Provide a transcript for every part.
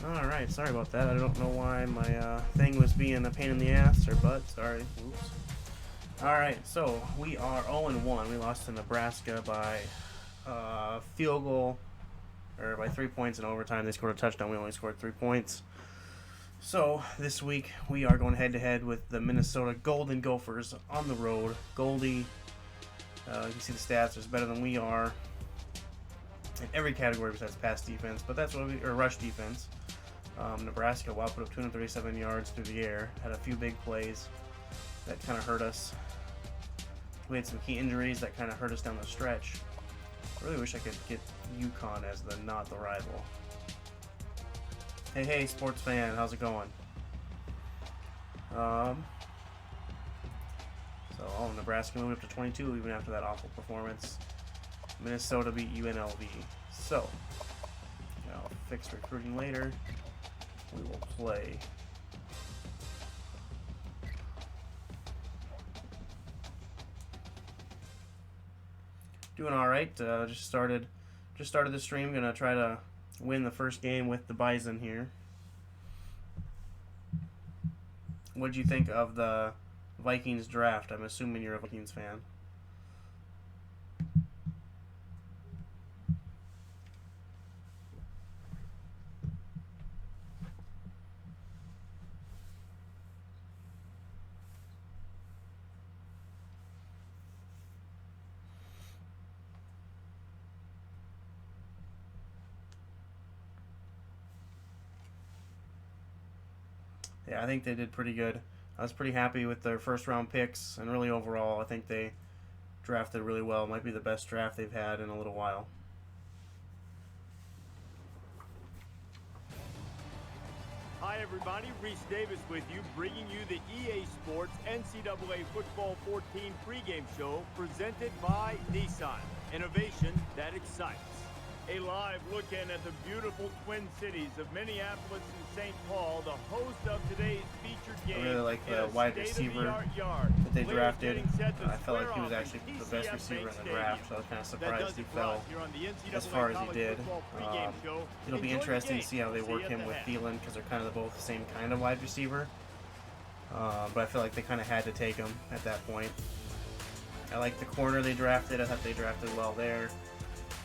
Alright, sorry about that. I don't know why my thing was being a pain in the ass or butt. Sorry. Oops. Alright, so we are 0-1. We lost to Nebraska by field goal, or by 3 points in overtime. They scored a touchdown. We only scored 3 points. So this week we are going head-to-head with the Minnesota Golden Gophers on the road. Goldie, you can see the stats, is better than we are in every category besides pass defense, but that's what or rush defense. Nebraska, put up 237 yards through the air, had a few big plays that kind of hurt us. We had some key injuries that kind of hurt us down the stretch. I really wish I could get UConn as not the rival. Hey, sports fan, how's it going? Nebraska moved up to 22 even after that awful performance. Minnesota beat UNLV. So, I'll fix recruiting later. We will play. Doing all right. Just started the stream. Gonna try to win the first game with the Bison here. What did you think of the Vikings draft? I'm assuming you're a Vikings fan. Yeah, I think they did pretty good. I was pretty happy with their first round picks, and really overall, I think they drafted really well. Might be the best draft they've had in a little while. Hi everybody, Reese Davis with you, bringing you the EA Sports NCAA Football 14 pregame show presented by Nissan. Innovation that excites. A live look in at the beautiful Twin Cities of Minneapolis and St. Paul, the host of today's featured game. I really like the wide receiver that they drafted. I felt like he was actually the best receiver in the draft, so I was kind of surprised he fell as far as he did. It'll be interesting to see how they work him with Thielen, because they're kind of both the same kind of wide receiver. But I feel like they kind of had to take him at that point. I like the corner they drafted. I thought they drafted well there.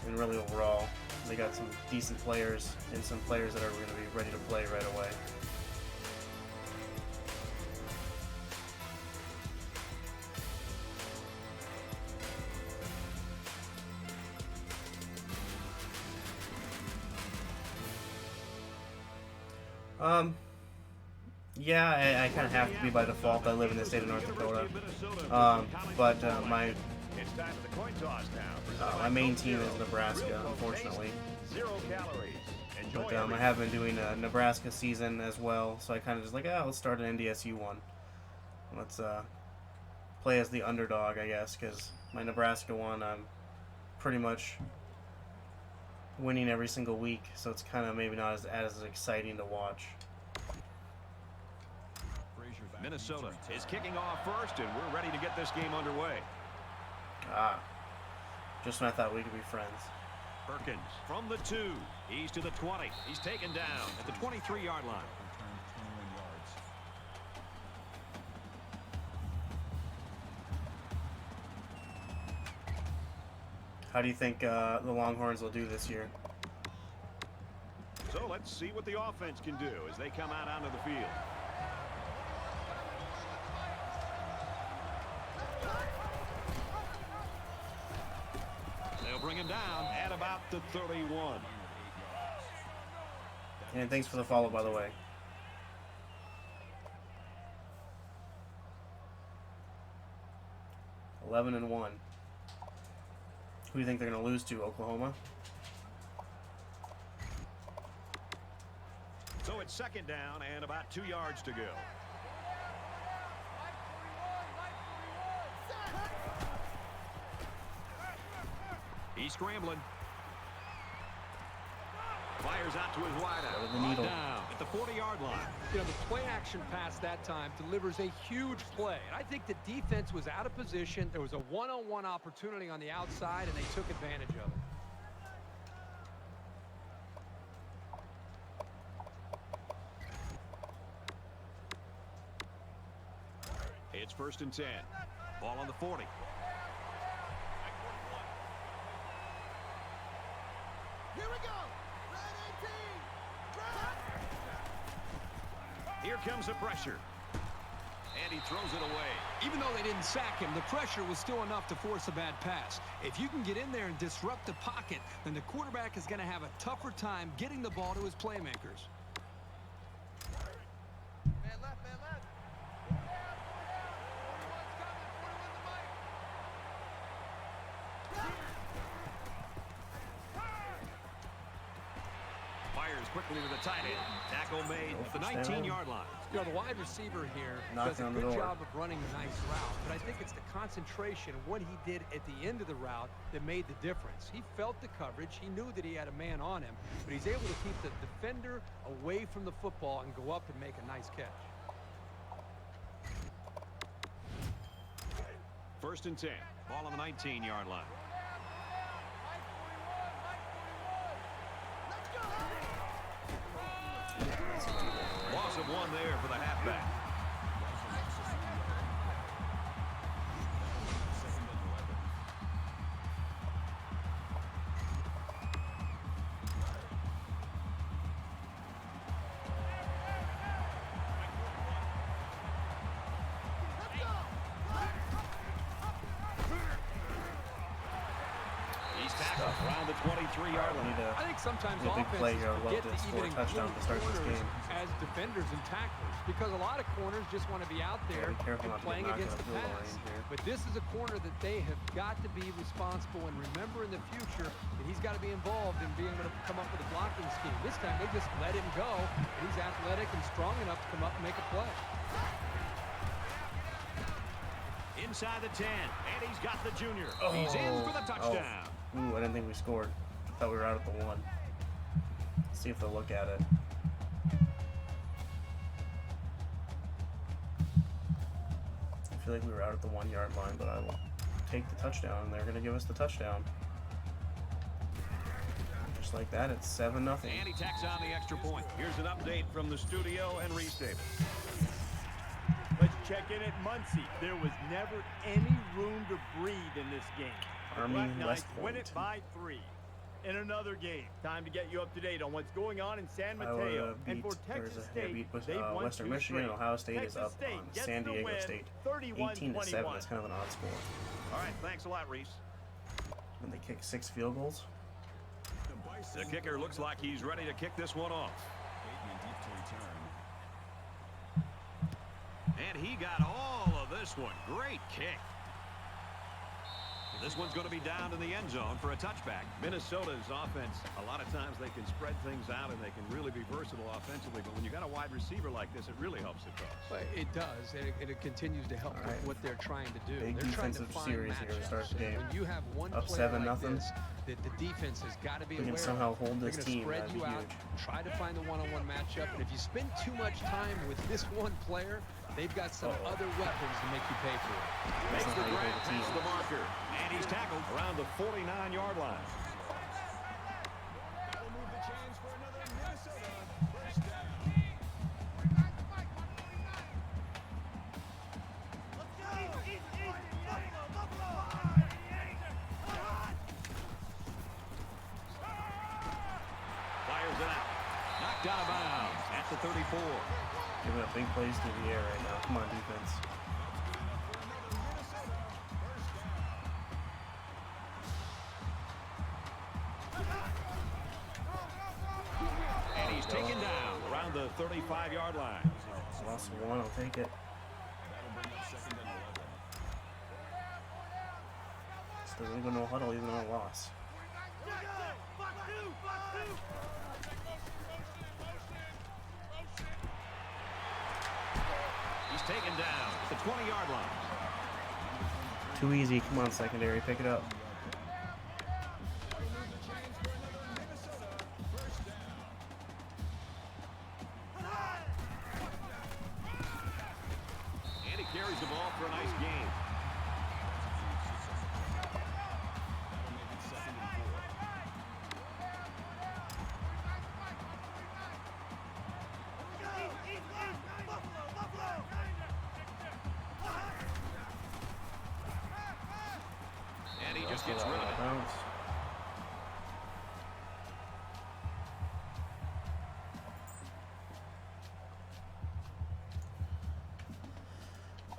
And really overall, they got some decent players and some players that are going to be ready to play right away. Yeah, I kind of have to be by default. I live in the state of North Dakota. My main team is Nebraska, unfortunately. But I have been doing a Nebraska season as well, so I kind of just let's start an NDSU one. Let's play as the underdog, I guess, because my Nebraska one, I'm pretty much winning every single week, so it's kind of maybe not as exciting to watch. Minnesota is kicking off first, and we're ready to get this game underway. Just when I thought we could be friends. Perkins from the 2. He's to the 20. He's taken down at the 23-yard line. How do you think the Longhorns will do this year? So let's see what the offense can do as they come out onto the field. They'll bring him down at about the 31. And thanks for the follow, by the way. (11-1). Who do you think they're going to lose to? Oklahoma? So it's second down and about 2 yards to go. He's scrambling. Fires out to his wideout. Down at the 40-yard line. You know, the play action pass that time delivers a huge play. And I think the defense was out of position. There was a one-on-one opportunity on the outside, and they took advantage of it. It's 1st and 10. Ball on the 40. Here we go. Red 18. Here comes the pressure. And he throws it away. Even though they didn't sack him, the pressure was still enough to force a bad pass. If you can get in there and disrupt the pocket, then the quarterback is going to have a tougher time getting the ball to his playmakers. Man left, man left. Fires quickly to the tight end. Tackle made at the 19-yard line. You know, the wide receiver here Knocking does a on the good door. job of running a nice route, but I think it's the concentration, what he did at the end of the route that made the difference. He felt the coverage. He knew that he had a man on him, but he's able to keep the defender away from the football and go up and make a nice catch. 1st and 10. Ball on the 19-yard line. Loss of 1 there for the halfback. He's tackled around the 23-yard line. Need a I think sometimes big play offenses here. I'd love forget to to score even a touchdown include to start this corners game. as defenders and tacklers, because a lot of corners just want to be out there be careful and not to get playing knocked against out the of field goal pass. range here. But this is a corner that they have got to be responsible and remember in the future that he's got to be involved in being able to come up with a blocking scheme. This time they just let him go, and he's athletic and strong enough to come up and make a play. Inside the 10, and he's got the junior. He's in for the touchdown. Ooh, I didn't think we scored. Thought we were out at the 1. Let's see if they'll look at it. I feel like we were out at the 1-yard line, but I will take the touchdown, and they're going to give us the touchdown. Just like that, it's 7-0. And he tacks on the extra point. Here's an update from the studio and Reese Davis. Let's check in at Muncie. There was never any room to breathe in this game. The Army Black Knights West win Point. it by 3. In another game, time to get you up to date on what's going on in San Mateo. Iowa And for beat, Texas they State, beat they've won Western 2 Michigan, straight. and Ohio State Texas is up State on gets San the Diego win, State. 31-21. 18-7. It's kind of an odd score. All right, thanks a lot, Reese. And they kicked 6 field goals. The kicker looks like he's ready to kick this one off. And he got all of this one. Great kick. This one's going to be down in the end zone for a touchback. Minnesota's offense, a lot of times they can spread things out and they can really be versatile offensively. But when you got a wide receiver like this, it really helps the cause. But it does, and it continues to help All with right. what they're trying to do. Big They're trying to defensive find series here to start the matchups. game. When you have one Up player 7-0. like this, that the defense has got to be We can aware somehow of. hold They're this gonna team, spread that'd be you out, huge. try to find the one-on-one matchup, and if you spend too much time with this one player, they've got some other weapons to make you pay for it. Makes not the how you grab build a past team. the marker. And he's tackled around the 49-yard line. Fires it out. Knocked out of bounds at the 34. Giving up big plays through the air right now. Come on, defense. And he's taken down around the 35-yard line. Loss of 1, I'll take it. Still gonna go no huddle even on a loss. He's taken down at the 20-yard line. Too easy. Come on, secondary. Pick it up. And he carries the ball for a nice game. Gets rid of it. Bounce.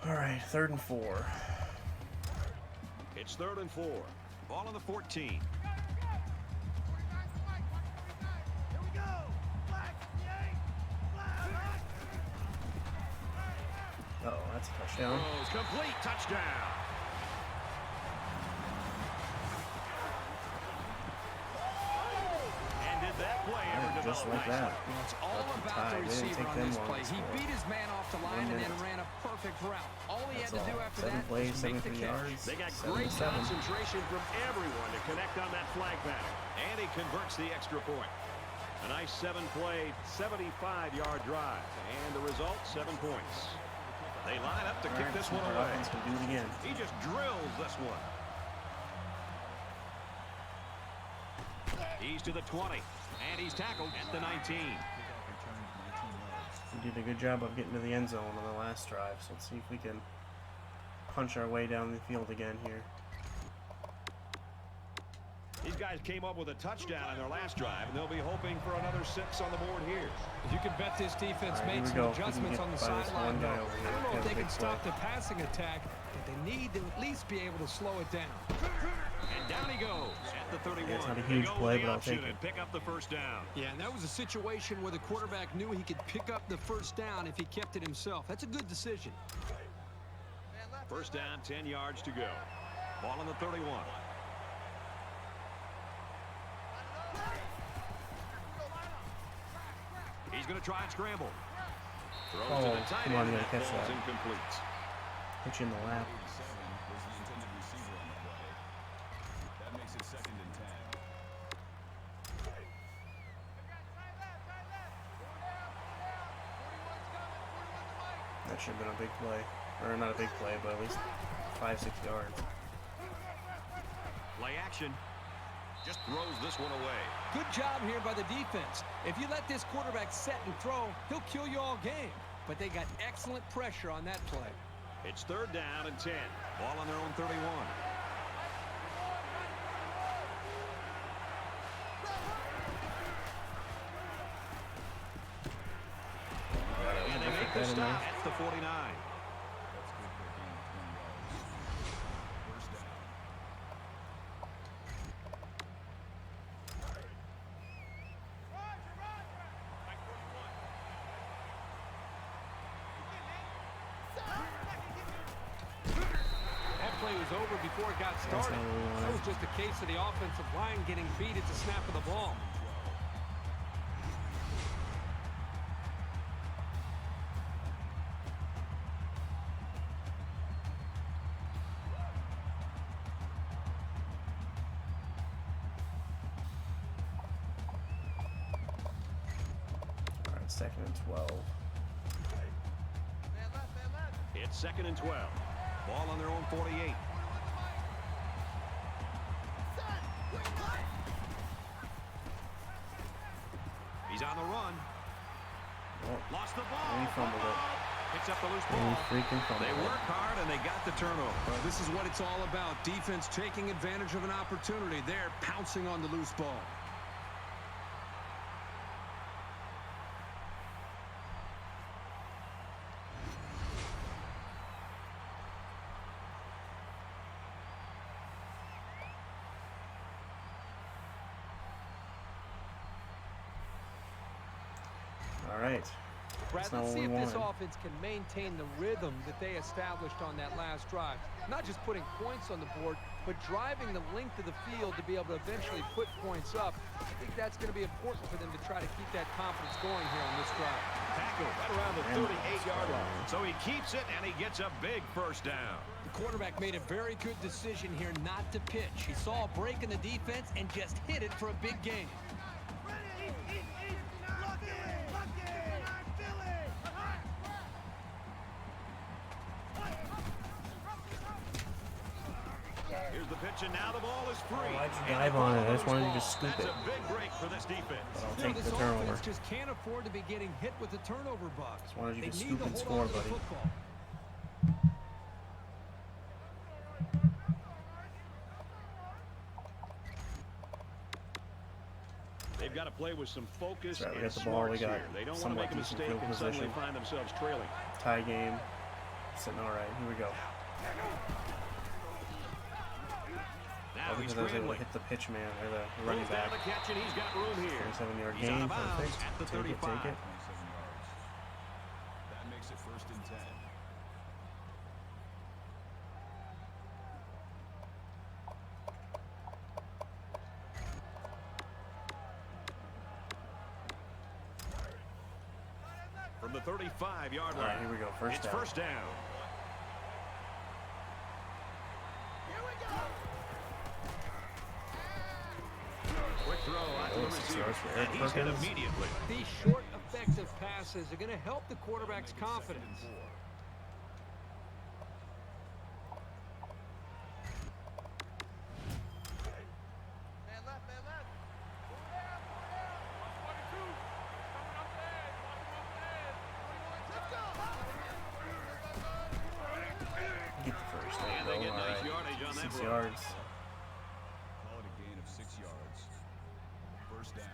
All right, 3rd and 4. It's 3rd and 4. Ball on the 14. Here we go. Flag, yay. Flag. Uh-oh, that's a touchdown. Throws complete. Touchdown. And did that play ever develop Just like nicely? that. Well, it's all That's about tied. the They didn't receiver take on them this long play. to He score. beat his man off the line and then 1 minute. ran a perfect route. All he That's had to do all. after 7 that plays, was make the 73 catch. yards. They got 7 great to 7. concentration from everyone to connect on that flag pattern. And he converts the extra point. A nice 7-play, 75-yard drive. And the result, 7 points. They line up to All kick right, this see if one our away. offense can do it again. He just drills this one. He's to the 20. And he's tackled at the 19. We did a good job of getting to the end zone on the last drive, so let's see if we can punch our way down the field again here. These guys came up with a touchdown on their last drive, and they'll be hoping for another 6 on the board here. You can bet this defense All right, here made we some go. If we can adjustments get on the by this sideline. one guy though. over here, I don't know get if a they big can stop play. the passing attack, but they need to at least be able to slow it down. And down he goes at the 31. Yeah, it's not a They huge go with play, the but I'll option take it. and pick up the first down. Yeah, and that was a situation where the quarterback knew he could pick up the first down if he kept it himself. That's a good decision. First down, 10 yards to go. Ball on the 31. He's going to try and scramble. Throws to Oh, the tight come on, end, you and gotta catch falls that. incomplete. Hit you in the lap. That should have been a big play. Or not a big play, but at least 5-6 yards. Play action. Just throws this one away. Good job here by the defense. If you let this quarterback set and throw, he'll kill you all game. But they got excellent pressure on that play. It's 3rd down and 10. Ball on their own 31. And they make the stop at the 49. That play was over before it got That's started. not what we wanted. That was just a case of the offensive line getting beat at the snap of the ball. All right, 2nd and 12. It's 2nd and 12. Ball on their own 48. He's on the run. Oh, Lost the ball. and he fumbled it. Picks up the loose And ball. he freaking fumbled They it. work hard and they got the turnover. Well, this is what it's all about. Defense taking advantage of an opportunity. They're pouncing on the loose ball. All right. Brad, That's not let's what see we if this wanted. offense can maintain the rhythm that they established on that last drive. Not just putting points on the board, but driving the length of the field to be able to eventually put points up. I think that's going to be important for them to try to keep that confidence going here on this drive. Tackle right around the 38-yard line. So he keeps it and he gets a big first down. The quarterback made a very good decision here not to pitch. He saw a break in the defense and just hit it for a big gain. Here's the pitch, and now the ball is free. Why'd you And dive the on ball it? I just goes wanted you to ball. scoop That's it. a big break for this defense. But I'll You know, take this the turnover. offense just can't afford to be getting hit with the turnover bug. Just wanted you They to need scoop and hold score, on to the buddy. football. they've got to play with some focus Right, we and got the ball. smarts We got here. They don't want to somewhat make a decent mistake field and suddenly position. find themselves trailing. Tie game. Sitting all right. Here we go. Now he's Because I was able to scrambling. hit the pitch man or the running Pulls down back. the catch, and he's got room here. 27-yard He's out gain. of bounds Perfect. at the Take it, 35. take it. 27 yards. That makes it 1st and 10. From the 35-yard All line. right, here we go. First It's down. first down. Quick throw out to the 6 receiver. yards for Eric And he's hit Perkins. immediately. These short, effective passes are going to help the quarterback's confidence. Man left, man left. Go down, go down. S1W2. Coming up the edge. Watch him off the edge. 21. Let's go. Get the first. There And you they go. get All nice right. yardage on that 6 run. yards. Call it a gain of 6 yards. First down.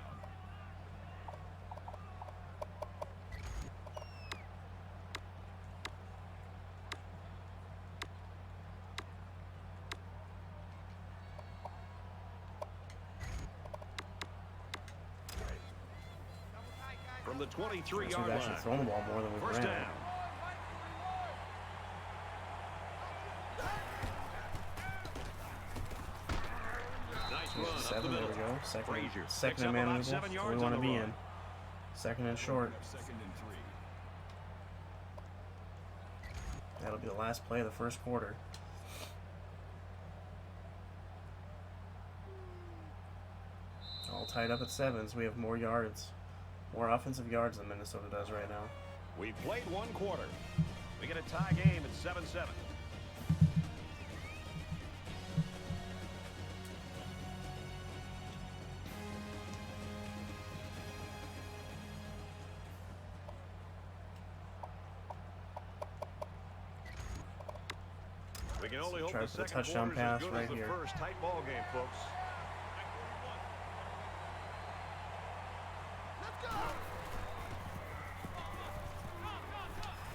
From the We've 23-yard actually line. thrown the ball more than we've First ran. down. Nice run up the 7, there middle. we go. Frazier picks Second up and about manageable. 7 That's yards what we on want to the be run. in. Second and short. 2nd and 3. That'll be the last play of the first quarter. All tied up at 7, so we have more yards. More offensive yards than Minnesota does right now. We've played one quarter. We get a tie game at 7-7. We can only hope Try the for the second touchdown quarter's as pass good right as the here. first. Tight ball game, folks.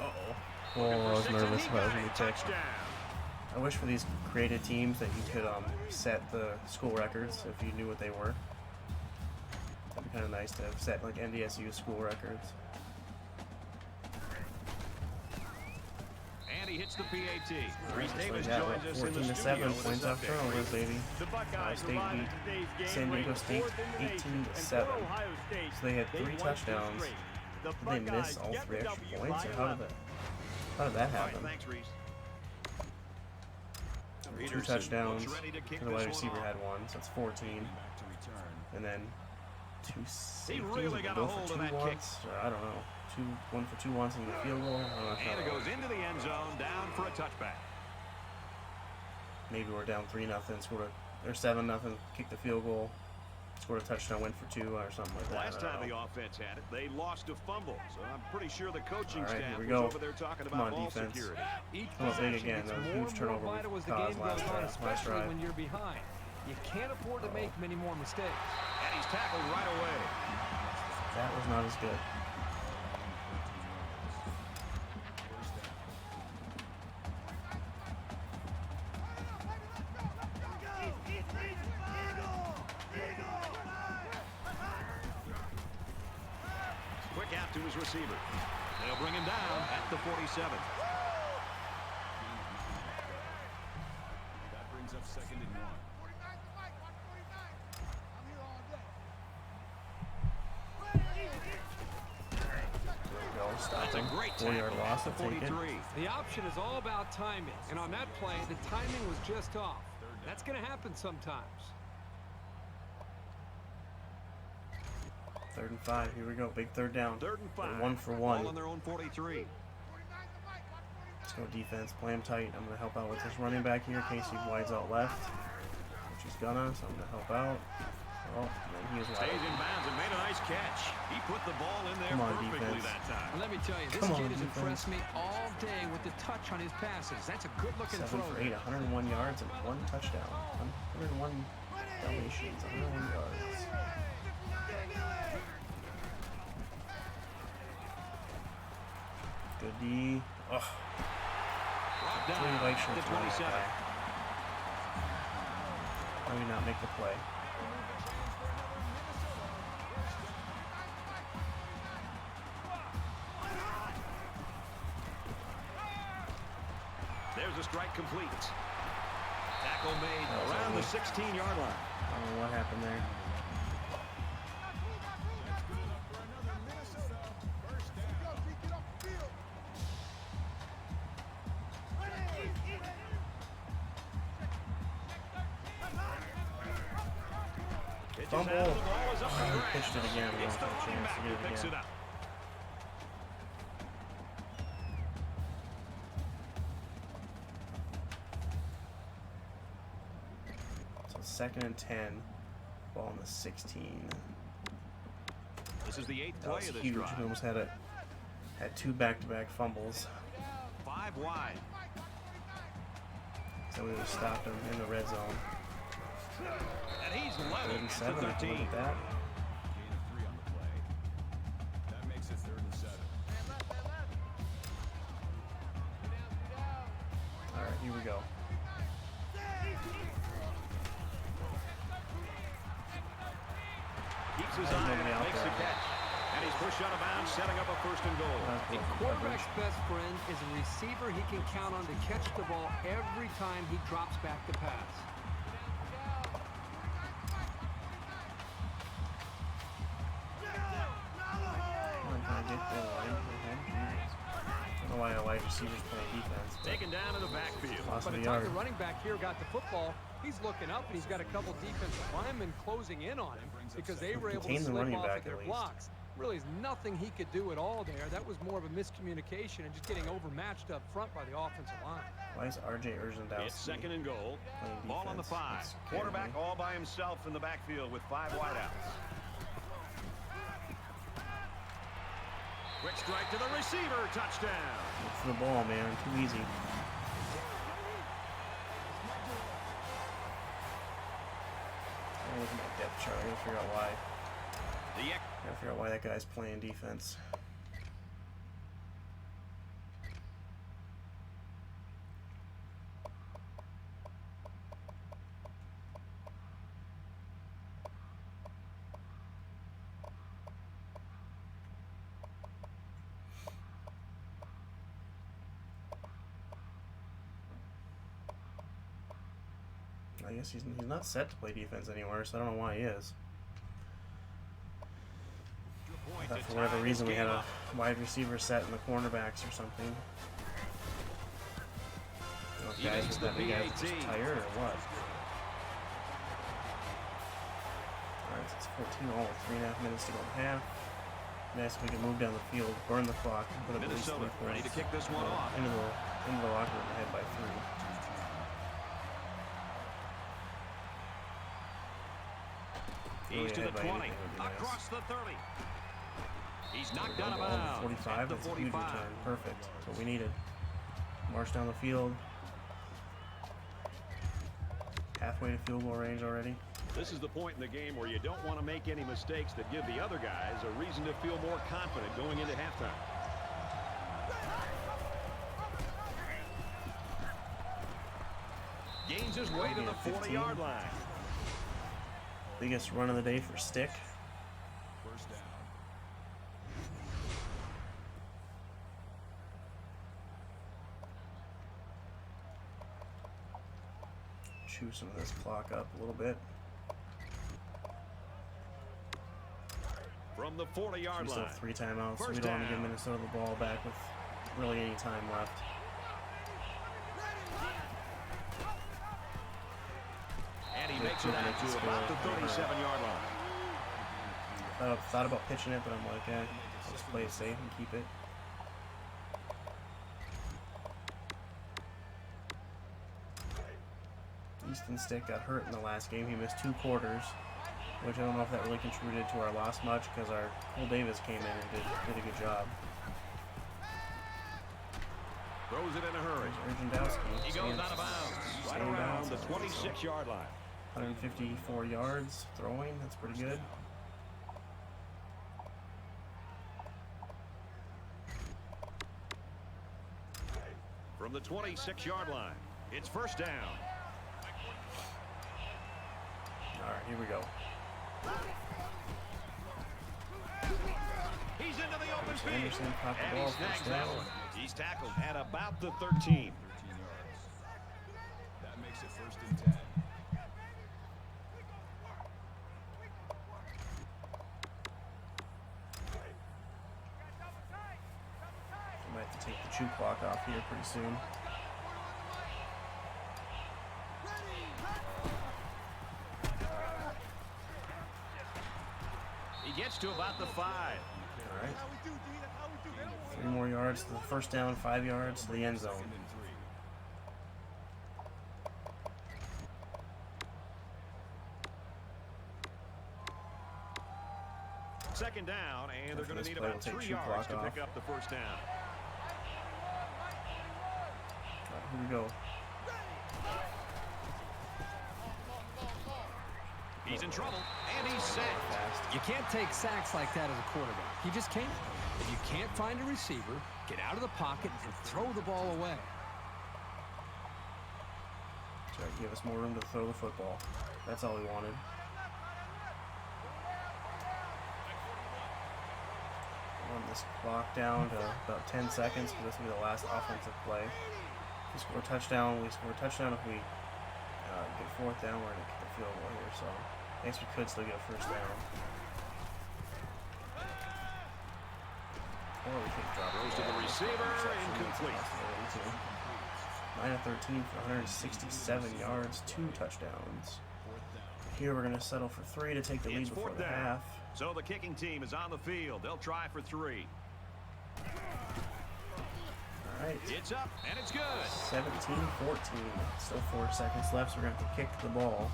Uh-oh. Oh, I was nervous if I was going to be picked. Touchdown. I wish for these created teams that you could set the school records if you knew what they were. That'd be kind of nice to have set like NDSU school records. And he hits the PAT. Reese Just Davis like that, joins us in the 14 to studio 7 with points this off update. turnovers, baby. The Buckeyes State survived beat today's game, San Diego ranked State 4th in the 18 nation, to and 7. for Ohio State, So they had 3 won 2 touchdowns. straight. The Did they miss Buckeyes all get 3 the extra W points, by or how 11. did that All right, happen? thanks, Reese. 2 Peterson touchdowns. looks ready to kick And the wide this one receiver off. had 1, so it's 14. Back to return. And then 2 safeties. really got a go hold for of 2 that kick. once. Or I don't know. 1 for 2 once in the field goal. And it goes into the end zone, down for a touchback. Maybe we're down 3-0, scored or 7-0, kicked the field goal, scored a touchdown, went for 2 or something like that. Last I don't time know. the offense had it, they lost a fumble. So I'm pretty sure the coaching All right, staff here we was go. over there talking Come about on, ball defense. security. Each Come up big possession again. gets That was a more huge and turnover more we vital as the caused game goes on, last especially drive. when you're behind. You can't afford to make many more mistakes. And he's tackled right away. That was not as good. First down. Quick out to his receiver. They'll bring him down at the 47. That brings up 2nd and 1. Go, stop That's a him. great 4-yard tackle loss, at the I'll take it. 43. The option is all about timing, and on that play, the timing was just off. That's going to happen sometimes. 3rd and 5, here we go, big 3rd down. 3rd and 5. 1 for Ball 1. on their own 43. Let's go defense, play him tight. I'm going to help out with this running back here. Casey wides out left, which he's gonna, so I'm going to help out. Oh, and then he is Stays wide. in bounds and made a nice catch. He put the ball in there Come on, perfectly defense. that time. Let me tell you, this Come on, kid has defense. impressed me all day with the touch on his passes. That's a good-looking 7 throw. for 8, 101 yards and 1 touchdown. 101 Dalmatians, 101 yards. D. Ugh. Brought Three down white at shirts the on that 27. guy. How do we not make the play? There's a strike complete. Tackle made That was around the ugly. 16-yard line. I don't know what happened there. Pitches Fumble. out, the ball is up for Oh, he grabs. pitched it again. We It's don't the have a running chance back to who get it picks again. it up. So 2nd and 10. Ball on the 16. This is the 8th That play was of this huge. We drive. almost had two back-to-back fumbles. 5 wide. So we would have stopped him in the red zone. And he's 3rd level and to 7. Look 13. at that. Gain of 3 on the play. That makes it 3rd and 7. All right, here we go. Keeps his There's eye on nobody it, out makes there. the catch. And he's pushed out of bounds, setting up a 1st and goal. A quarterback's best friend is a receiver he can count on to catch the ball every time he drops back to pass. I don't know why a wide receiver's playing defense. But Taken down in the backfield. loss By of the a time yard. the running back here got the football, he's looking up and he's got a couple defensive linemen closing in on him because they were able to Contain the slip running off back of their at least. blocks. Really, there's nothing he could do at all there. That was more of a miscommunication and just getting overmatched up front by the offensive line. Why is R.J. Urgendowski It's 2nd and goal. playing Ball on the defense? 5. That's Quarterback terrible. all by himself in the backfield with 5 wideouts. Quick strike to the receiver. Touchdown. Look for the ball, man. Too easy. I'm looking at depth chart. I gotta figure out why. Gotta figure out why that guy's playing defense. I guess he's not set to play defense anywhere, so I don't know why he is. I thought for whatever reason we had a wide receiver set in the cornerbacks or something. I don't know if He guys makes were the that guys were just PAT. tired or what. Alright, so it's 14 all, 3.5 minutes to go in half. Nice, we can move down the field, burn the clock, and put up at least 3 Minnesota points. ready to kick this one off. Into the locker room ahead by 3. He's to the ahead by 20. anything would be nice. Across the 30. He's knocked out of Ball to bounds. 45, At the that's a huge 45. return. Perfect. That's what we needed. March down the field. Halfway to field goal range already. This is the point in the game where you don't want to make any mistakes that give the other guys a reason to feel more confident going into halftime. Gains his way to the 40-yard line. Biggest run of the day for Stick. 1st down. Chew some of this clock up a little bit. From the 40-yard We still line. have 3 timeouts, so we First don't want to give down. Minnesota the ball back with really any time left. And he makes it out to about the 37-yard line. Thought about pitching it, but I'm like, I'll just play it safe and keep it. Easton Stick got hurt in the last game. He missed 2 quarters, which I don't know if that really contributed to our loss much because our Cole Davis came in and did a good job. Throws it in a hurry. There's Urgendowski. He goes out of bounds. Right around the 26-yard line. 154 yards throwing. That's pretty good. from the 26-yard line. It's first down. All right, here we go. He's into the open field. Anderson caught the And ball, he snags first that down. one. He's tackled at about the 13. 13 yards. That makes it first and 10. I might have to take the chew clock off here pretty soon. He gets to about the 5. All right. 3 more yards to the first down, 5 yards to the end zone. Second and 3. Second down, and they're After going to this need play, about we'll take 3 chew yards to clock pick off. up the first down. All right, here we go. He's in trouble, and he's sacked. Fast. You can't take sacks like that as a quarterback. You just can't. If you can't find a receiver, get out of the pocket and throw the ball away. Try to give us more room to throw the football. That's all we wanted. Run this clock down to about 10 seconds, because this will be the last offensive play. If we score a touchdown, we score a touchdown. If we get fourth down, we're going to kick a field goal here. So I guess we could still get a first down. Or we could drop Throws to the receiver, incomplete. 9 of 13 for 167 yards, 2 touchdowns. Here we're going to settle for 3 to take the lead It's before fourth the down. half. So the kicking team is on the field. They'll try for 3. All right. It's up, and it's good. 17-14. Still 4 seconds left, so we're going to have to kick the ball.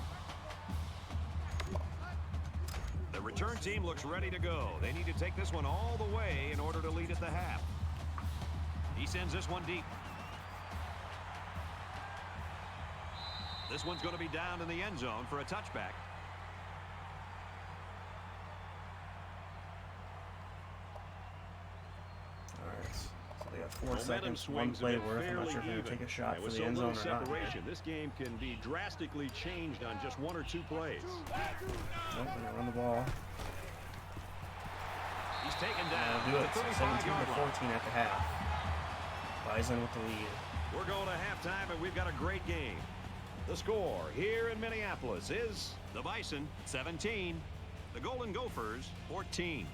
The return team looks ready to go. They need to take this one all the way in order to lead at the half. He sends this one deep. This one's going to be down in the end zone for a touchback. All right. So they got 4 Momentum seconds, 1 swings play have been worth. I'm not fairly sure if they're going to even. take a shot And for with the so end zone little or not. separation, this game can be drastically changed on just 1 or 2 plays. Nope, they're going to run the ball. He's taken And down they'll do at it. the 35-yard line. 17-14 at the half. Bison with the lead. We're going to halftime, and we've got a great game. The score here in Minneapolis is the Bison 17, the Golden Gophers 14.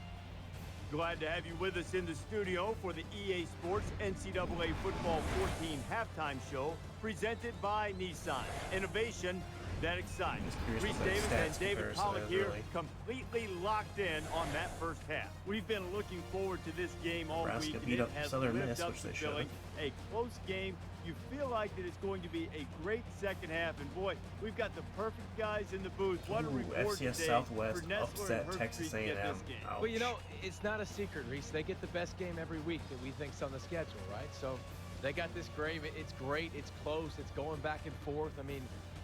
Glad to have you with us in the studio for the EA Sports NCAA Football 14 halftime show presented by Nissan. Innovation that excites. Just curious Reese what that Davis stats and David comparison Pollock is, here really. completely locked in on that first half. We've been looking forward to this game all Nebraska week. and beat it up has Southern lived Miss, up which to they billing. should. A close game. You feel like that it's going to be a great second half. And boy, we've got the perfect guys in the booth. What a Ooh, reward FCS today Southwest for Nestler upset and Herbstreit Texas to get A&M. this game. Ouch. Well, you know, it's not a secret, Reese. They get the best game every week that we think's on the schedule, right? So they got this great. It's great. It's close. It's going back and forth. I mean,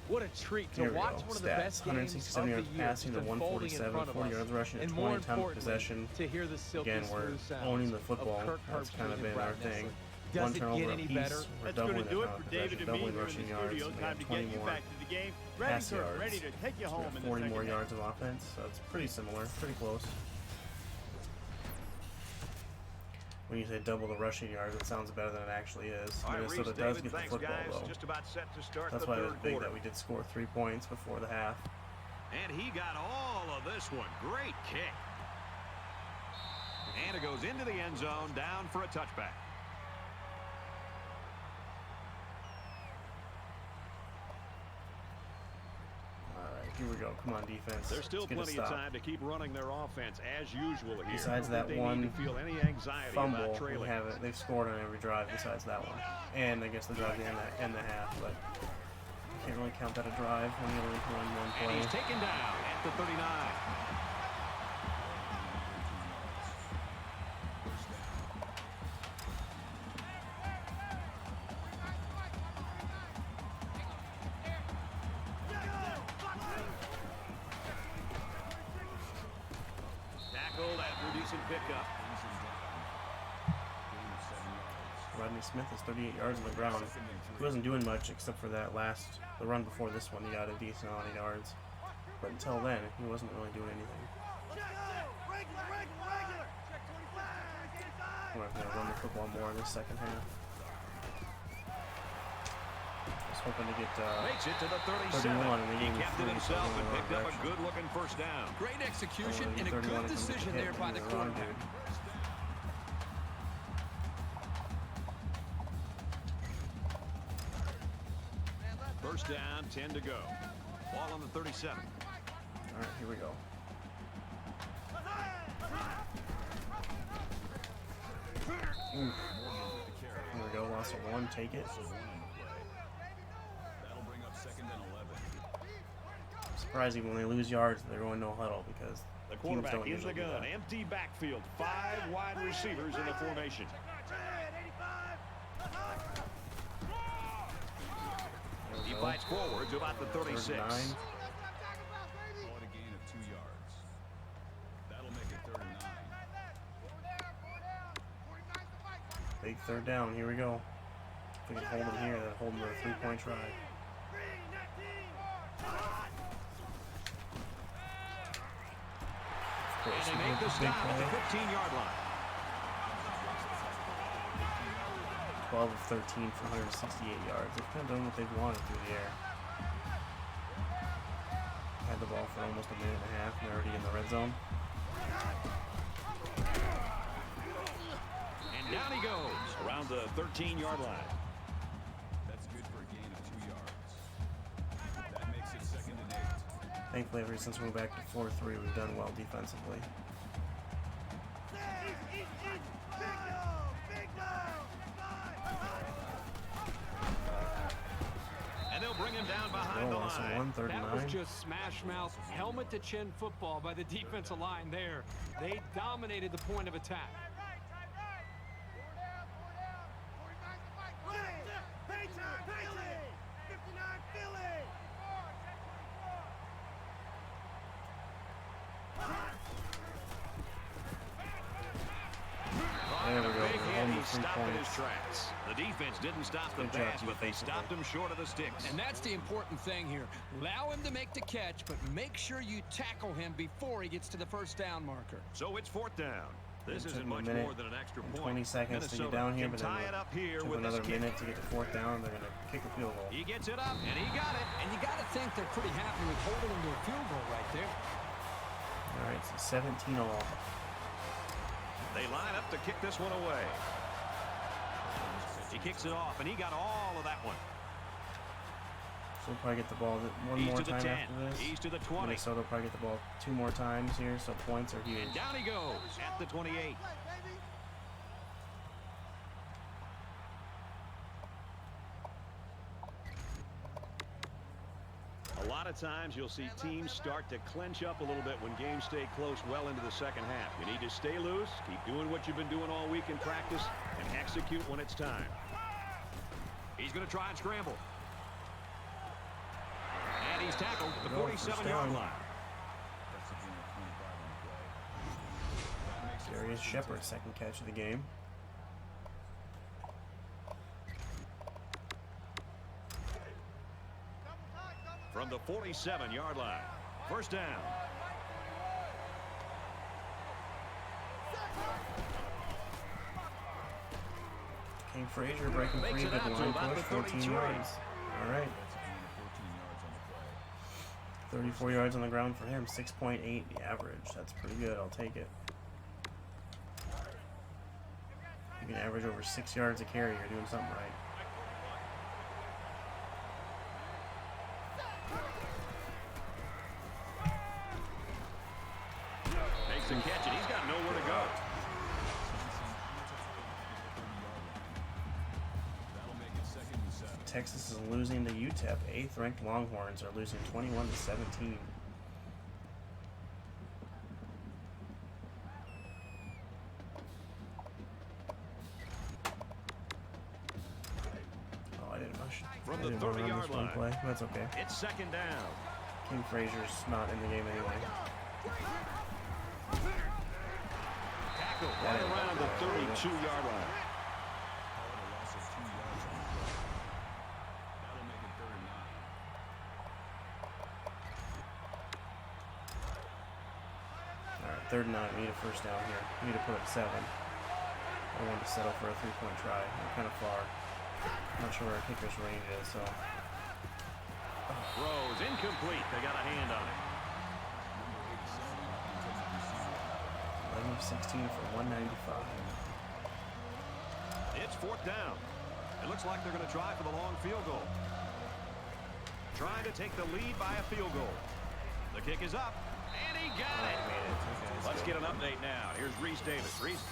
what a treat to Here we watch go. one of the Stats, best games of 167 the yards year passing just to unfolding in 147, front of 40 us. yards rushing, And and more 20 time importantly, possession. to hear the silky Again, we're smooth sounds owning the of football. Kirk That's kind of Herbstreit and been Brad our Nessler. thing. Does One it turnover get a any piece. better? We're That's going doubling to the do it time for of David possession, and me doubling here in rushing the yards. studio. We Time got to 20 get you more back to the game. Ready, pass sir, yards. ready to take you So we home have in the 40 second more half. yards of offense, so it's pretty similar, pretty close. When you say double the rushing yards, it sounds better than it actually is. All right, Minnesota Reese, does David, get the thanks, football, guys. though. Just about set to start That's the why it was third big quarter. that we did score 3 points before the half. And he got all of this one. Great kick. And it goes into the end zone, down for a touchback. Here we go. Come on, defense. There's still Let's get a plenty of stop. time to keep running their offense as usual here. Besides I don't that think they one need to feel any anxiety fumble, about we trailing. haven't. They've scored on every drive besides that one, and I guess the drive in the half. But you can't really count that a drive when you only run one And play. he's taken down at the 39. Tackled after a decent pickup. Rodney Smith has 38 yards on the ground. He wasn't doing much except for the run before this one. He got a decent amount of yards. But until then, he wasn't really doing anything. We're going to run the football more in the second half. I was hoping to get Makes it to the 37. 31 in the game. He kept it himself and picked up a good-looking first down. Great execution and a good decision there by the quarterback. First down, 10 to go. Ball on the 37. All right, here we go. Oof. Here we go, loss of 1, take it. That'll bring up 2nd and 11. Surprising when they lose yards, they're going no huddle because The teams quarterback don't in the usually do gun. that. Empty backfield. 5 wide receivers in the formation. He fights forward to about the 36. 39. Call it a gain of 2 yards. That'll make it 3rd and 9. Big third down, here we go. If we can hold them here, then hold them to a 3-point try. Of course, And they make the stop at the 15-yard line. 12 of 13 for 168 yards. They've kind of done what they've wanted through the air. Had the ball for almost a minute and a half, and they're already in the red zone. And down he goes around the 13-yard line. That's good for a gain of 2 yards. That makes it 2nd and 8. Thankfully, ever since we went back to 4-3, we've done well defensively. And they'll bring him down behind the Oh, that's a line. 139. That was just smash mouth, helmet to chin football by the defensive line there. They dominated the point of attack. There we go. Big We're hit, holding he the 3 stopped in his points. tracks. The defense didn't stop the Good job pass, but they defensively. stopped him short of the sticks. And that's the important thing here. Allow him to make the catch, but make sure you tackle him before he gets to the first down marker. So it's 4th down. This It took isn't them a much minute more than an extra and point. 20 seconds to Minnesota get down here, can but then tie it up here took with another this kick. minute to get to 4th down. They're going to kick a field goal. He gets it up, and he got it. And you got to think they're pretty happy with holding him to a field goal right there. All right, so 17 all. They line up to kick this one away. He kicks it off, and he got all of that one. So we'll probably get the ball one He's more to the time 10. after this. He's to the 20. Minnesota will probably get the ball 2 more times here, so points are huge. And down he goes at the 28. A lot of times you'll see teams start to clench up a little bit when games stay close well into the second half. You need to stay loose, keep doing what you've been doing all week in practice, and execute when it's time. He's going to try and scramble. And he's tackled at the 47-yard line. That's a gain of 25 on the play. That makes it Darius 1st and Shepard, 10. second catch of the game. From the 47-yard line. First down. King Frazier breaking free Makes of it the out to line about push, the 14 32. yards. All right, That's a gain of 14 yards on the play. 34 yards on the ground for him, 6.8 the average. That's pretty good, I'll take it. You can average over 6 yards a carry, you're doing something right. Makes the catch, and he's got nowhere to go. That'll make it 2nd and 7. Texas is losing to UTEP. 8th ranked Longhorns are losing 21-17. Oh, I didn't rush. From I the didn't wanna run 30-yard this one line. play. That's okay. It's 2nd down. King Frazier's not in the game anyway. Tackled right around the 32-yard line. Call it a 3rd and 9. We need a first down here. We need to put up 7. I want to settle for a 3-point try. We're kind of far. I'm not sure where our kicker's range is, so. Throws incomplete. They got a hand on it. 11 of 16 for 195. It's 4th down. It looks like they're going to try for the long field goal. Trying to take the lead by a field goal. The kick is up, and he got it. Okay, Let's get an update now. Here's Reese Davis. Reese.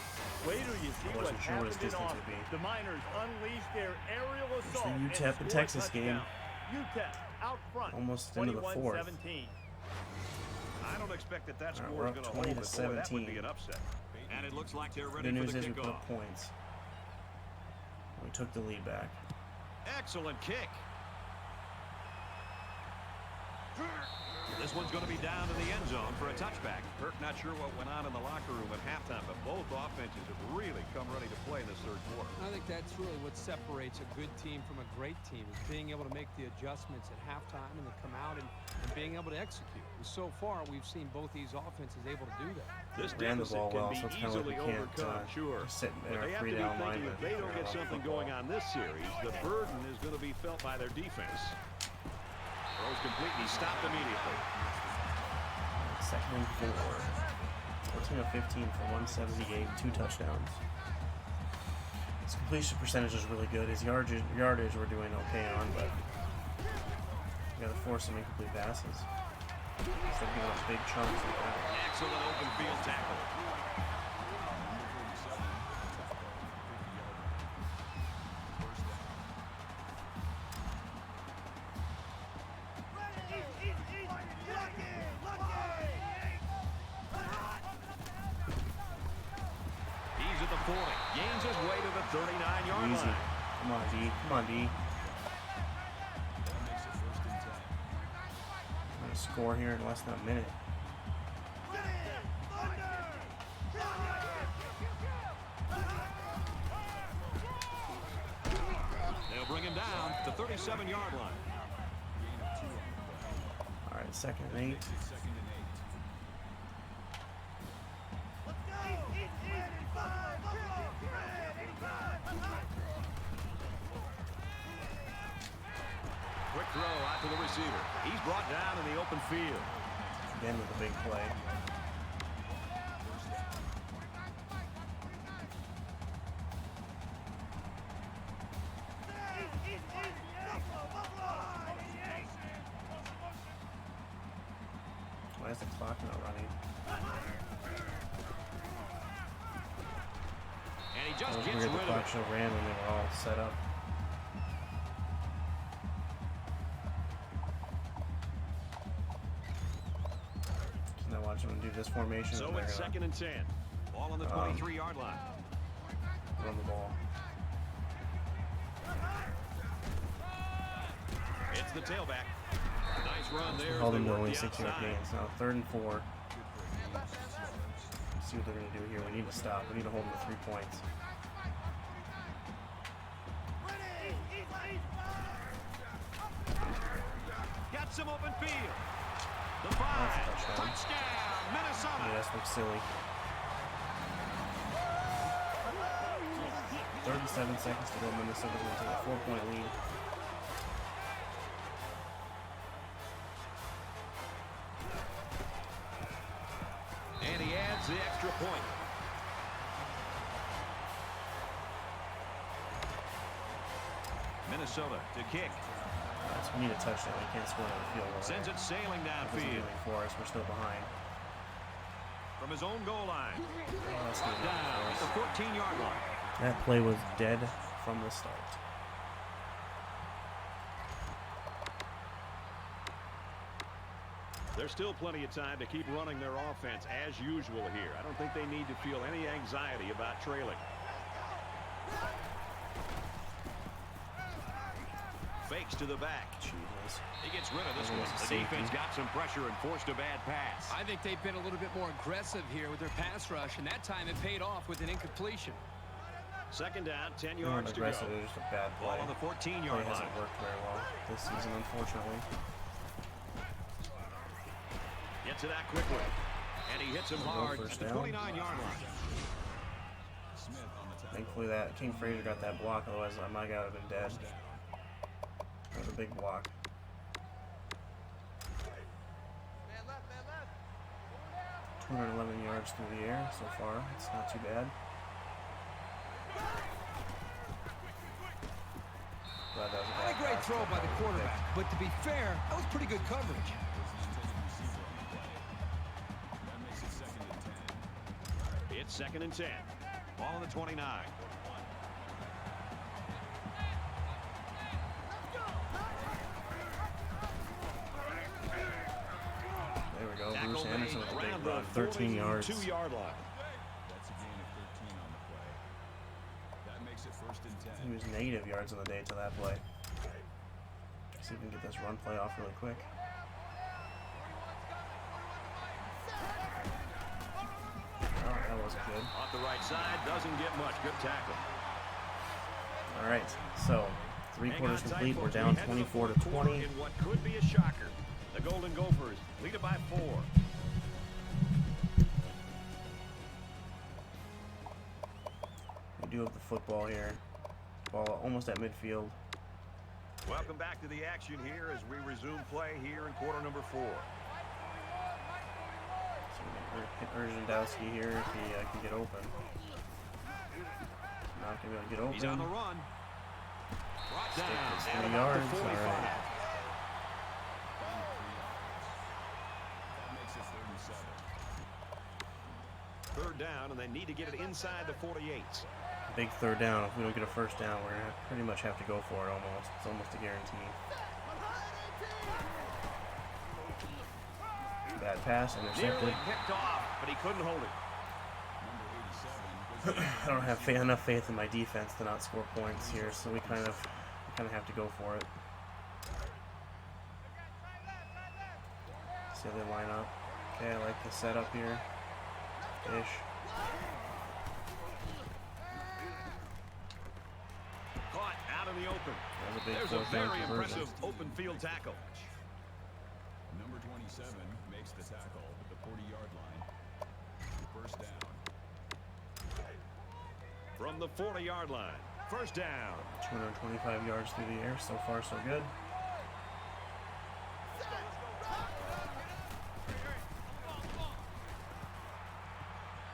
Wait till you see what wasn't sure what his happened in distance Austin. would be. The Miners unleashed their aerial assault. the and UTEP and scored a Texas game. touchdown. UTEP out front. Almost into the 4th. 21-17. I don't expect that All right, score we're is up going to 20 hold, to but boy, that would 17. be an upset. And it looks like they're ready Good for news the is we put kickoff. up points. We took the lead back. Excellent kick. This one's going to be down to the end zone for a touchback. Kirk not sure what went on in the locker room at halftime, but both offenses have really come ready to play in this 3rd quarter. I think that's really what separates a good team from a great team, is being able to make the adjustments at halftime and then come out and being able to execute. And so far, we've seen both these offenses able to do that. This Ran the deficit ball can well, be so it's kind of easily like we can't overcome, sure. just sit in But our they have to be 3-down line. thinking if they don't get something going on this series, the burden is going to be felt by their defense. Throws complete, and he stopped immediately. 2nd and 4. 14 of 15 for 178, 2 touchdowns. His completion percentage is really good. His yardage we're doing okay on, but we got to force some incomplete passes. Instead of giving up big chunks like that. Excellent open field tackle. He's at the 40. Gains his way to the 39-yard Easy. line. Come on, D. Come on, D. That makes it 1st and 10. I'm going to score here in less than a minute. They'll bring him down to 37-yard line. Gain of 2 on the play. All right, 2nd and 8. Makes it 2nd and 8. Quick throw out to the receiver. He's brought down in the open field. Again with a big play. Why is the clock not running? And he That just was gets weird. The rid of clock it. show ran when they were all set up. So now watch them do this formation. So and it's they're 2nd and 10. Ball on the 23-yard line. run the ball. It's the tailback. Nice run there. Held They them to work only the 6-yard outside. gains. Now 3rd and 4. Let's see what they're going to do here. We need to stop. We need to hold them to 3 points. Got some open field. The 5. That's a touchdown. Touchdown, Minnesota. Yeah, this looks silly. 37 seconds to go. Minnesota's going to take a 4-point lead. And he adds the extra point. Minnesota to kick. We need a touchdown. We can't score another field goal. Sends it sailing That doesn't do downfield. anything for us. We're still behind. From his own goal line. Oh, that's not enough Down at for the us. 14-yard line. That play was dead from the start. There's still plenty of time to keep running their offense as usual here. I don't think they need to feel any anxiety about trailing. Fakes to the back. Jesus. He gets rid of this That one. was a The safety. defense got some pressure and forced a bad pass. I think they've been a little bit more aggressive here with their pass rush, and that time it paid off with an incompletion. Second down, 10 They weren't yards to go. aggressive. It was just a bad Ball play. on the Play 14-yard line. hasn't worked very well this season, unfortunately. Gets it out quickly. And And he hits him Go hard first at the down. 29-yard line. Smith on the tackle. Thankfully that King Fraser got that block, otherwise my guy would have been dead. That was a big block. Man left, man left. 211 yards through the air so far. It's not too bad. Glad that was Not a great pass. throw by the quarterback, but to be fair, that was pretty good coverage. That makes it 2nd and 10. It's 2nd and 10. Ball on the 29. There we go. Tackle Bruce Anderson made with a around big run. the 13 yards. 42-yard line. That's a gain of 13 on the play. That makes it 1st and 10. He was negative yards on the day to that play. See if we can get this run play off really quick. Oh, that wasn't good. Off the right side, doesn't get much. Good tackle. All right, so three Hang quarters on tight, complete. We're folks. We down head to the 24 to fourth quarter 20. in what could be a shocker. The Golden Gophers lead it by 4. We do have the football here. Ball almost at midfield. Welcome back to the action here as we resume play here in quarter number 4. So we're going to hit Urgendowski here if he can get open. Not going to be able to get open. He's on the run. Brought Stick down is at 3 about yards. the 45. All right. That makes it 3rd and 7. 3rd down, and they need to get it inside the 48. Big third down. If we don't get a first down, we're going to pretty much have to go for it almost. It's almost a guarantee. Bad pass, intercepted. Nearly picked off, but he couldn't hold it. Number 87 goes I don't have enough faith in my defense to not score points here, so we kind of have to go for it. See how they line up. Okay, I like the setup here. Ish. Caught out in the open. That was a big There's a fourth down very conversion. impressive open field tackle. Number 27 makes the tackle at the 40-yard line. 1st down. From the 40-yard line. 1st down. 225 yards through the air. So far, so good.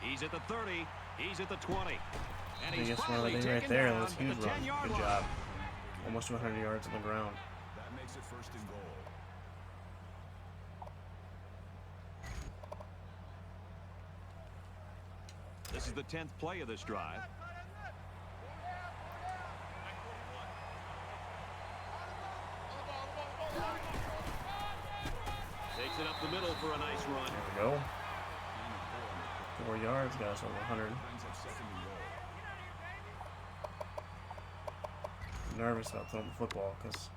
He's at the 30. He's at the 20. And he's Biggest one of the finally day right taken there. down That's at huge the run. 10-yard Good line. job. Almost 200 yards on the ground. That makes it 1st and goal. This is the 10th play of this drive. Takes it up the middle for a nice run. There we go. 4 yards. Got us over 100. Brings up 2nd and goal. Nervous about throwing the football because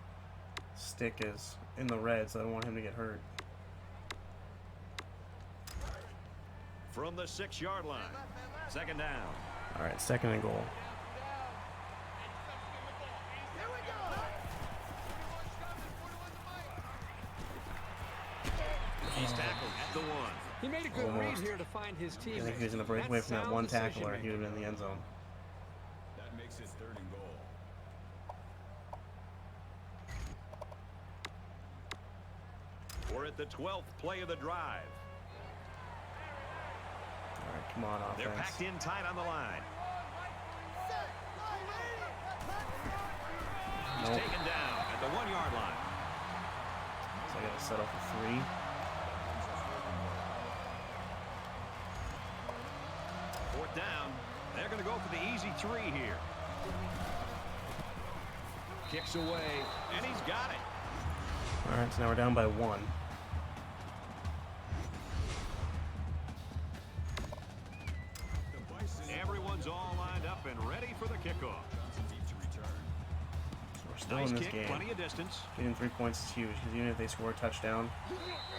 Stick is in the red, so I don't want him to get hurt. From the 6-yard line. 2nd down. All right, 2nd and goal. He's tackled at the 1. He made a good read Almost. here to find his I teammate. think if he was going to break away from that That's one sound tackler, he would have been in the end zone. That makes it 3rd and goal. We're at the 12th play of the drive. All right, come on, They're offense. packed in tight on the line. He's Nope. taken down at the 1-yard line. So I got to settle for 3. Fourth down. They're going to go for the easy 3 here. Kicks away, and he's got it. All right, so now we're down by 1. The Bison Everyone's all lined up and ready for the kickoff. Johnson deep to return. So we're we're still Nice in this kick, game. plenty of distance. Getting 3 points is huge because even if they score a touchdown,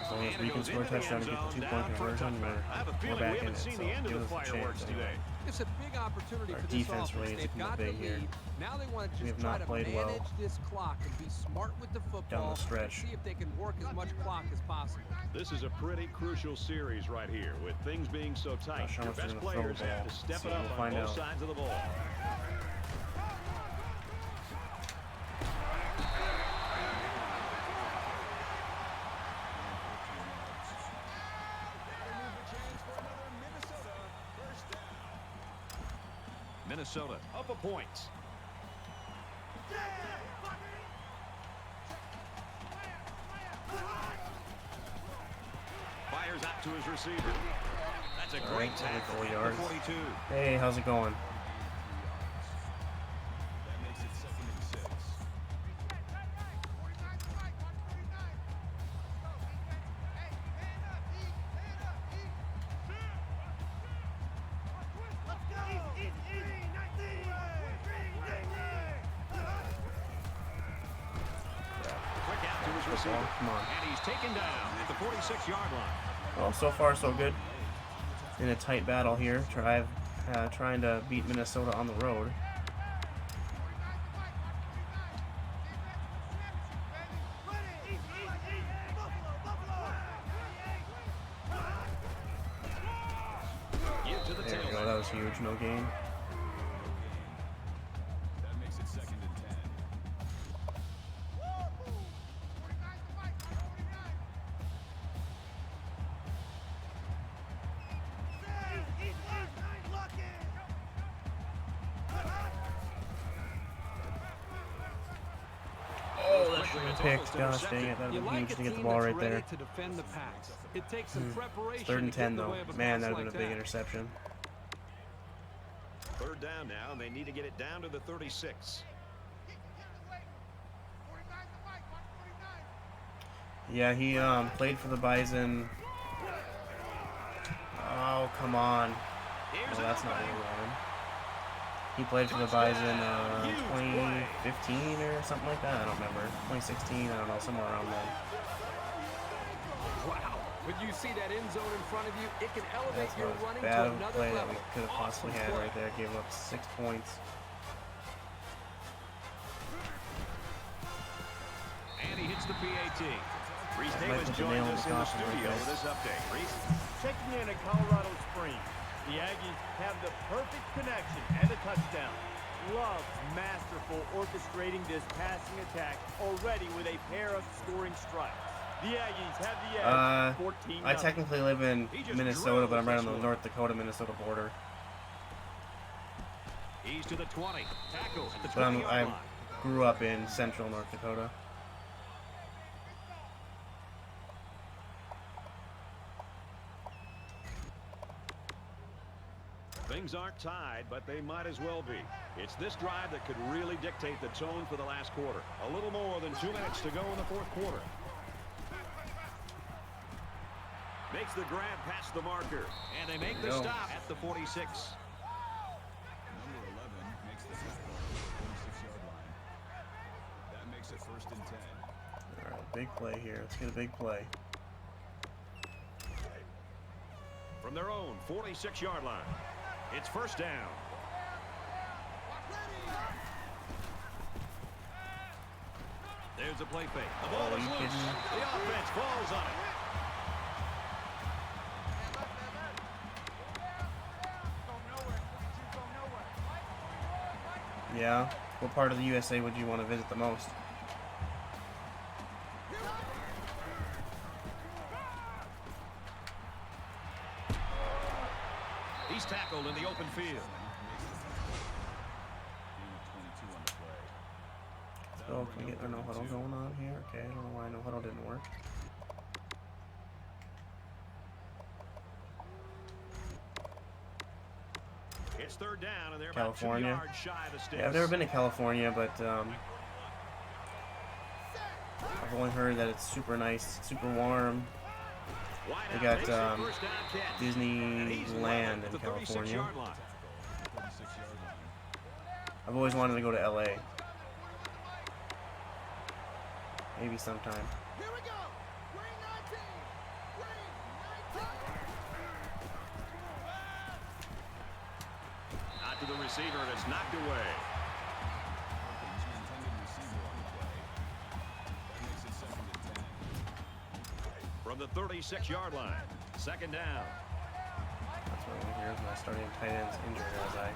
as long as And we it can goes score a into the touchdown end and get the zone, 2-point down for a conversion, touchback. I have a we're feeling back we in haven't it. seen So the end of give the us a fireworks chance today. anyway. It's a big opportunity Our for this defense really offense. needs to They've come got big the here. lead. Now they want to We just have try not to played well manage this clock and be smart with the football. stretch. See if they can work as much clock as possible. This is a pretty crucial series right here. With things being so tight, Gosh, how your much they're best gonna throw players the ball. have to step See, it up we'll on find both out. sides of the ball. Minnesota up a point. Fires out to his receiver. That's a great tackle. 4 at the yards. 42. Hey, how's it going? That makes it 2nd and 6. Quick out to his receiver. Come on. And he's taken down at the 46-yard line. Well, so far so good. In a tight battle here, trying to beat Minnesota on the road. Give to the There we go. tailback. That was huge. No gain. That makes it 2nd and 10. Oh, that should have picked. Gosh dang it. That would You have been like huge a to get the team ball that's right ready there. to defend the pass. It takes some preparation. It's 3rd and to get 10 in the though. way of a Man, pass that would have like been a big that. interception. 3rd down now, and they need to get it down to the 36. Yeah, he played for the Bison. Oh, come on. Here's No, that's not what another. we wanted. He played for the Bison 2015 or something like that. I don't remember. 2016, I don't know, somewhere around there. Wow. When you see that end zone in front of you, it can elevate That's your not as running bad to of a another play that level. we could have possibly Awesome had play. right there. Gave up 6 points. And he hits the PAT. Reese That might Davis put the joins nail in us the in the coffin right studio there. with this update. Reese? Checking in at Colorado Springs. The Aggies have the perfect connection and a touchdown. Loves masterful orchestrating this passing attack already with a pair of scoring strikes. The Aggies have the edge 14-0. I technically live in He just Minnesota, but I'm right on the drilled this one. North Dakota-Minnesota border. He's to the 20. Tackle at the But 20-yard I line. grew up in central North Dakota. Things aren't tied, but they might as well be. It's this drive that could really dictate the tone for the last quarter. A little more than 2 minutes to go in the 4th quarter. Makes the grab past the marker, and they make the Go. stop at the 46. Number 11 makes the tackle at the 46-yard line. That makes it 1st and 10. All right, big play here. Let's get a big play. From their own 46-yard line, it's 1st down. There's a play fake. The ball Oh, is you loose. kidding me? The offense falls on it. Yeah. What part of the USA would you want to visit the most? He's tackled in the open field. Gain of 22 on the play. Oh, can we get our no huddle going on here? Okay, I don't know why no huddle didn't work. It's 3rd down, and they're California. about 2 yards shy of the sticks. Yeah, I've never been to California, but I've only heard that it's super nice, super warm. Wide They out, got makes it 1st down catch. And he's level Disneyland at in the California. 36-yard line. 36-yard line. I've always wanted to go to LA. Maybe sometime. Here we go. Green 19. Green 19. Out to the receiver, and it's knocked away. From the 36-yard line, second down. That's what I'm here. My starting tight end's injured as I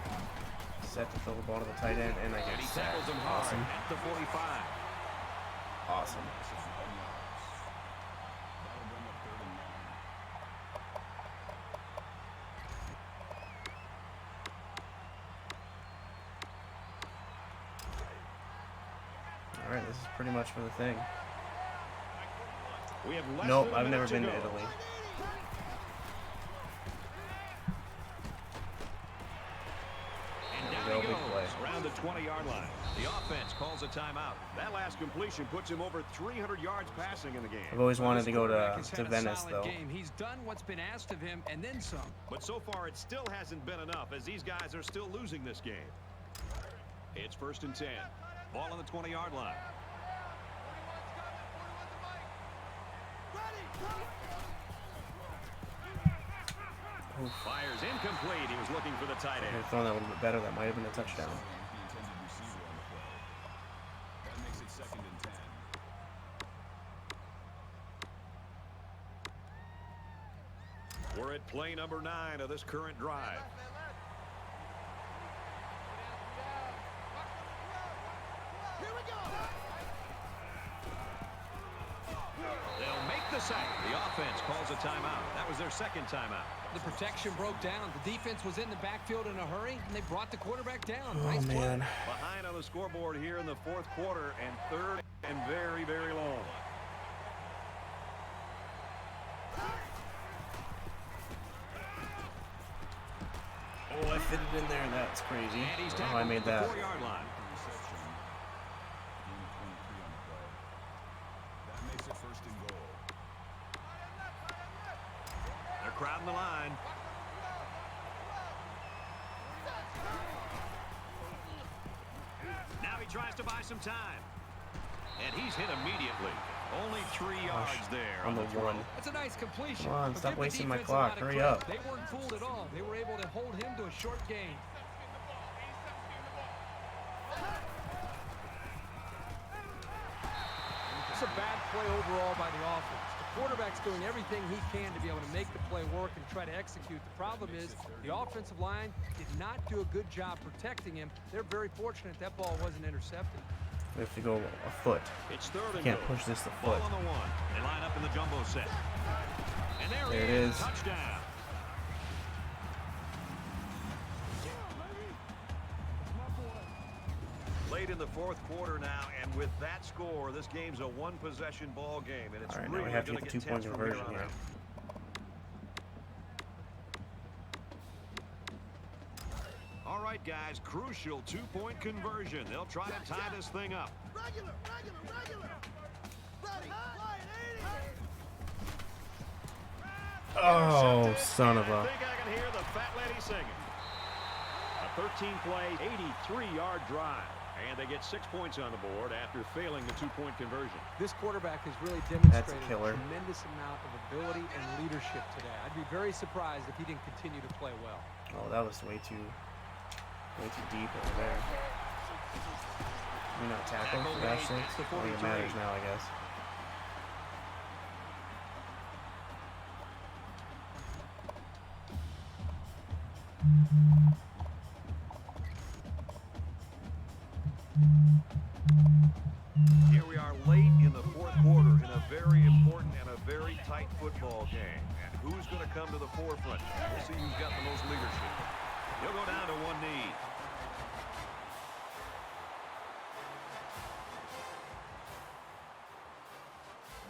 set to throw the ball to the tight end, and I And get he sacked. tackles him hard Awesome. at the 45. Awesome. All right, this is pretty much for the thing. We have less Nope, than a I've never minute been to go. Italy. And There down we he go, big goes play. around the 20-yard line. The offense calls a timeout. That last completion puts him over 300 yards passing in the game. I've always wanted to go Quarterback has to had a Venice, solid though. game. He's done what's been asked of him and then some. But so far, it still hasn't been enough as these guys are still losing this game. It's 1st and 10. Ball on the 20-yard line. 41's coming. Ready. Fires incomplete. He was looking for the tight If I end. had thrown that a little bit better, that might have been a touchdown. That makes it 2nd and 10. We're at play number 9 of this current drive. Here we go. They'll make the sack. The offense calls a timeout. That was their second timeout. The protection broke down. The defense was in the backfield in a hurry, and they brought the quarterback down. Oh, Nice play. man. Behind on the scoreboard here in the 4th quarter, and 3rd and very, very long. Oh, I fit it in there. That's crazy. And he's Oh, tackled I made at the that. 4-yard line. Reception. Gain of 23 on the play. That makes it 1st and goal. They're crowding the line. Now he tries to buy some time. And he's hit immediately. Only 3 yards there On the throw. one. That's a nice completion. Come on, But stop give the wasting my defense a clock. lot of Hurry credit. up. They weren't fooled at all. They were able to hold him to a short gain. It's a bad play overall by the offense. The quarterback's doing everything he can to be able to make the play work and try to execute. The problem is the offensive line did not do a good job protecting him. They're very fortunate that ball wasn't intercepted. We have to go a foot. It's 3rd and Can't goal. push this a Ball foot. on the 1. They line up in the jumbo set. And there There he it is. is. Touchdown. Late in the 4th quarter now, and with that score, this game's a 1-possession ball game, and it's All right, now really we have to going get to the get 2-point tense from here conversion on here. out. All right, guys, crucial 2-point conversion. They'll try to tie this thing up. Regular. Ready. Flying 80. Oh, son of I a. think I can hear the fat lady singing. A 13-play, 83-yard drive. And they get 6 points on the board after failing the 2-point conversion. This quarterback has really demonstrated a killer. tremendous amount of ability and leadership today. I'd be very surprised if he didn't continue to play well. Oh, that was way too deep over there. We not tackle for that sake? It's the I think it 43. matters now, I guess. Here we are late in the 4th quarter in a very important and a very tight football game. And who's going to come to the forefront? We'll see who's got the most leadership. He'll go down to one knee.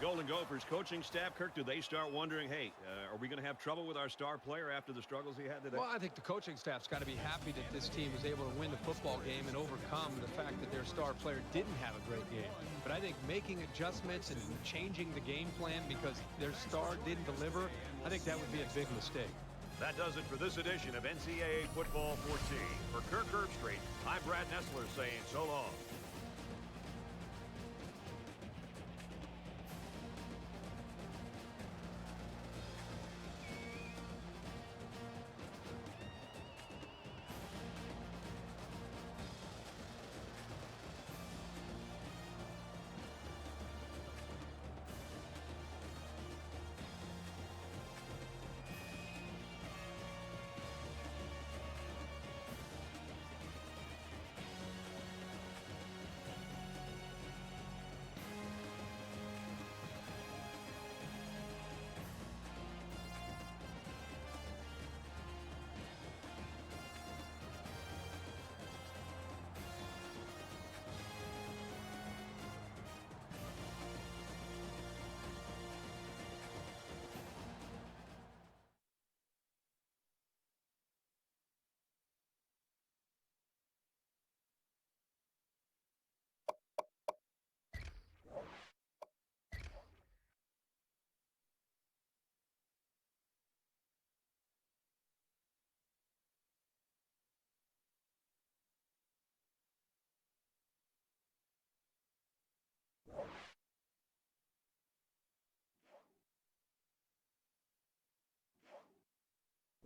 Golden Gophers coaching staff, Kirk, do they start wondering, hey, are we going to have trouble with our star player after the struggles he had today? Well, I think the coaching staff's got to be happy that this team was able to win the football game and overcome the fact that their star player didn't have a great game. But I think making adjustments and changing the game plan because their star didn't deliver, I think that would be a big mistake. That does it for this edition of NCAA Football 14. For Kirk Herbstreit, I'm Brad Nessler saying so long.